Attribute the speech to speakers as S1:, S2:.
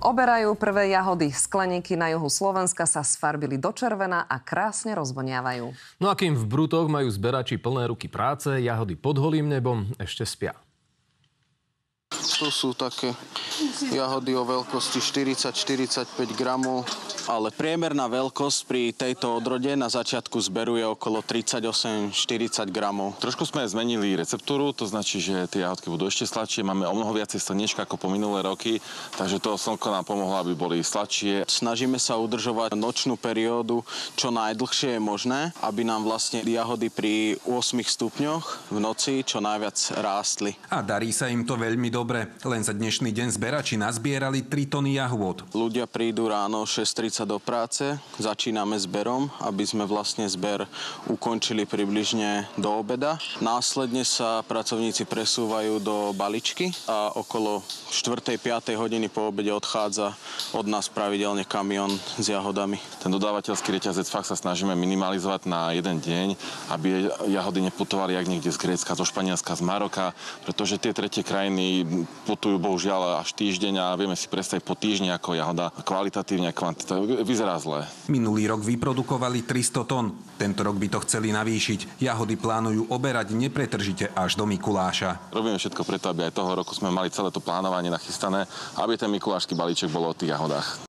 S1: Oberajú prvé jahody. Skleníky na juhu Slovenska sa sfarbili do červena a krásne rozvoniavajú.
S2: No a kým v Brutoch majú zberači plné ruky práce, jahody pod holým nebom ešte spia.
S3: Tu sú také jahody o veľkosti 40-45 gramov. Ale priemerná veľkosť pri tejto odrode na začiatku zberu je okolo 38-40 gramov.
S4: Trošku sme zmenili receptúru, to značí, že tie jahodky budú ešte sladšie. Máme o mnoho viacej slniečka ako po minulé roky, takže to slnko nám pomohlo, aby boli sladšie.
S3: Snažíme sa udržovať nočnú periódu čo najdlhšie je možné, aby nám vlastne jahody pri 8 stupňoch v noci čo najviac rástli.
S5: A darí sa im to veľmi dobre. Len za dnešný deň zberači nazbierali 3 tony jahôd.
S3: Ľudia prídu ráno 6:30 do práce, začíname zberom, aby sme vlastne zber ukončili približne do obeda. Následne sa pracovníci presúvajú do baličky a okolo 4:00-5:00 hodiny po obede odchádza od nás pravidelne kamión s jahodami.
S4: Ten dodávateľský reťazec fakt sa snažíme minimalizovať na jeden deň, aby jahody neputovali jak niekde z Grécka, zo Španielska, z Maroka, pretože tie tretie krajiny putujú bohužiaľ až týždeň a vieme si predstaviť po týždni ako jahoda kvalitatívne a kvantita vyzerá zle.
S5: Minulý rok vyprodukovali 300 tón. Tento rok by to chceli navýšiť. Jahody plánujú oberať nepretržite až do Mikuláša.
S4: Robíme všetko preto, aby aj toho roku sme mali celé to plánovanie nachystané, aby ten mikulášsky balíček bol o tých jahodách.